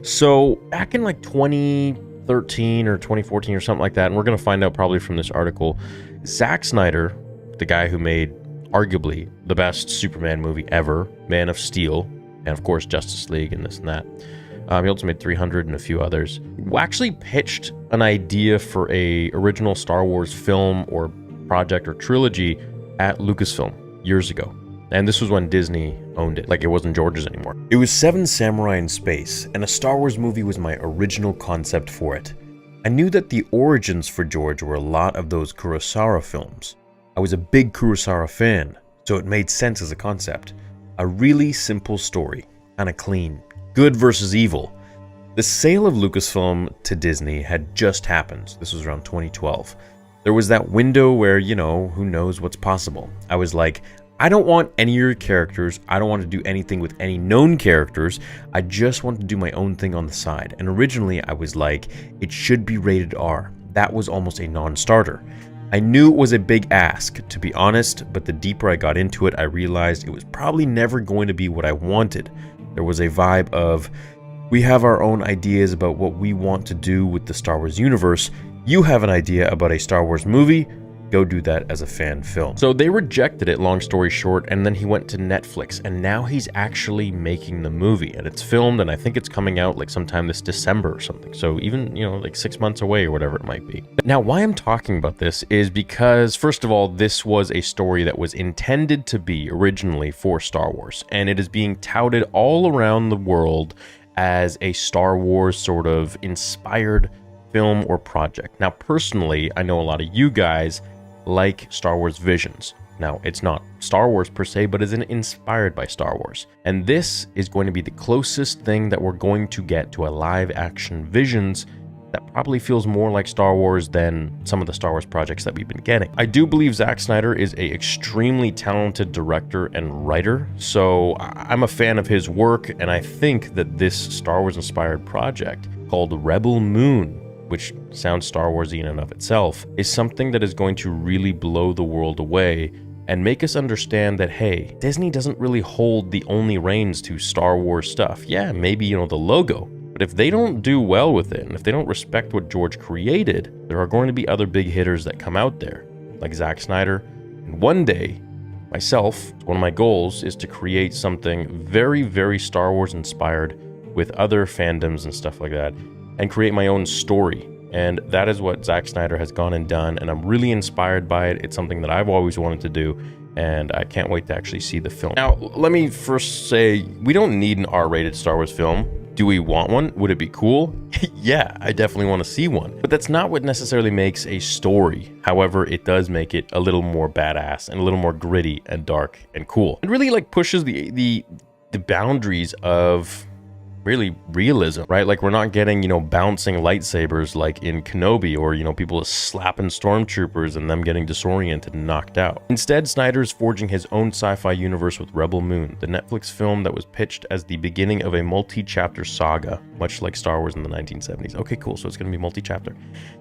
So back in like 2013 or 2014 or something like that, and we're going to find out probably from this article, Zack Snyder, the guy who made arguably the best Superman movie ever, Man of Steel, and of course Justice League and this and that. He also made 300 and a few others. Actually pitched an idea for a original Star Wars film or project or trilogy at Lucasfilm years ago. And this was when Disney owned it, like it wasn't George's anymore. It was Seven Samurai in space, and a Star Wars movie was my original concept for it. I knew that the origins for George were a lot of those Kurosawa films. I was a big Kurosawa fan, so it made sense as a concept. A really simple story, kinda clean. Good versus evil. The sale of Lucasfilm to Disney had just happened. This was around 2012. There was that window where, you know, who knows what's possible. I was like, I don't want any of your characters. I don't want to do anything with any known characters. I just want to do my own thing on the side. And originally I was like, it should be rated R. That was almost a non-starter. I knew it was a big ask, to be honest, but the deeper I got into it, I realized it was probably never going to be what I wanted. There was a vibe of, we have our own ideas about what we want to do with the Star Wars universe. You have an idea about a Star Wars movie, go do that as a fan film. So they rejected it, long story short, and then he went to Netflix, and now he's actually making the movie, and it's filmed, and I think it's coming out like sometime this December or something. So even, you know, like 6 months away or whatever it might be. Now, why I'm talking about this is because, first of all, this was a story that was intended to be originally for Star Wars, and it is being touted all around the world as a Star Wars sort of inspired film or project. Now, personally, I know a lot of you guys like Star Wars Visions. Now, it's not Star Wars per se, but is inspired by Star Wars. And this is going to be the closest thing that we're going to get to a live action Visions that probably feels more like Star Wars than some of the Star Wars projects that we've been getting. I do believe Zack Snyder is an extremely talented director and writer, so I'm a fan of his work, and I think that this Star Wars inspired project called Rebel Moon, which sounds Star Warsy in and of itself, is something that is going to really blow the world away and make us understand that, hey, Disney doesn't really hold the only reins to Star Wars stuff. Yeah, maybe, you know, the logo, but if they don't do well with it, and if they don't respect what George created, there are going to be other big hitters that come out there, like Zack Snyder. And one day, myself, one of my goals is to create something very, very Star Wars inspired with other fandoms and stuff like that, and create my own story. And that is what Zack Snyder has gone and done, and I'm really inspired by it. It's something that I've always wanted to do, and I can't wait to actually see the film. Now, let me first say, we don't need an R-rated Star Wars film. Do we want one? Would it be cool? Yeah, I definitely want to see one. But that's not what necessarily makes a story. However, it does make it a little more badass and a little more gritty and dark and cool. It really like pushes the boundaries of really realism, right? Like, we're not getting, you know, bouncing lightsabers like in Kenobi, or, you know, people slapping stormtroopers and them getting disoriented and knocked out. Instead, Snyder is forging his own sci-fi universe with Rebel Moon, the Netflix film that was pitched as the beginning of a multi-chapter saga, much like Star Wars in the 1970s. Okay, cool, so it's going to be multi-chapter.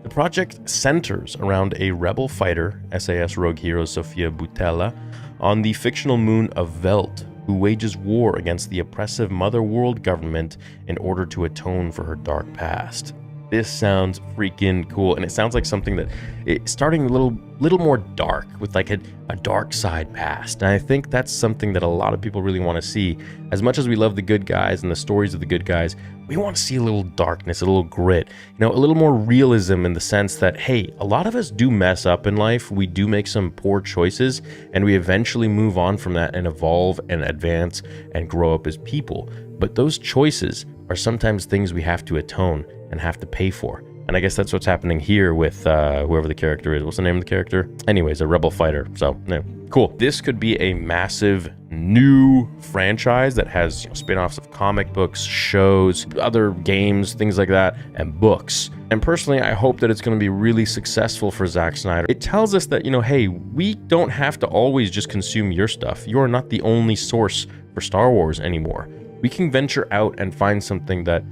The project centers around a rebel fighter, SAS rogue hero Sofia Boutella, on the fictional moon of Veld, who wages war against the oppressive Mother World government in order to atone for her dark past. This sounds freaking cool, and it sounds like something that it's starting a little more dark, with like a dark side past. And I think that's something that a lot of people really want to see. As much as we love the good guys and the stories of the good guys, we want to see a little darkness, a little grit, you know, a little more realism, in the sense that, hey, a lot of us do mess up in life. We do make some poor choices, and we eventually move on from that and evolve and advance and grow up as people. But those choices are sometimes things we have to atone and have to pay for. And I guess that's what's happening here with whoever the character is. What's the name of the character? Anyways, a rebel fighter. So, yeah, cool. This could be a massive new franchise that has, you know, spin-offs of comic books, shows, other games, things like that, and books. And personally, I hope that it's going to be really successful for Zack Snyder. It tells us that, you know, hey, we don't have to always just consume your stuff. You are not the only source for Star Wars anymore. We can venture out and find something that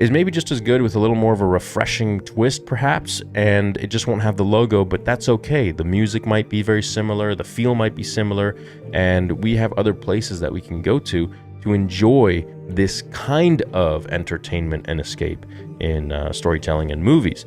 is maybe just as good, with a little more of a refreshing twist perhaps, and it just won't have the logo, but that's okay. The music might be very similar, the feel might be similar, and we have other places that we can go to enjoy this kind of entertainment and escape in storytelling and movies.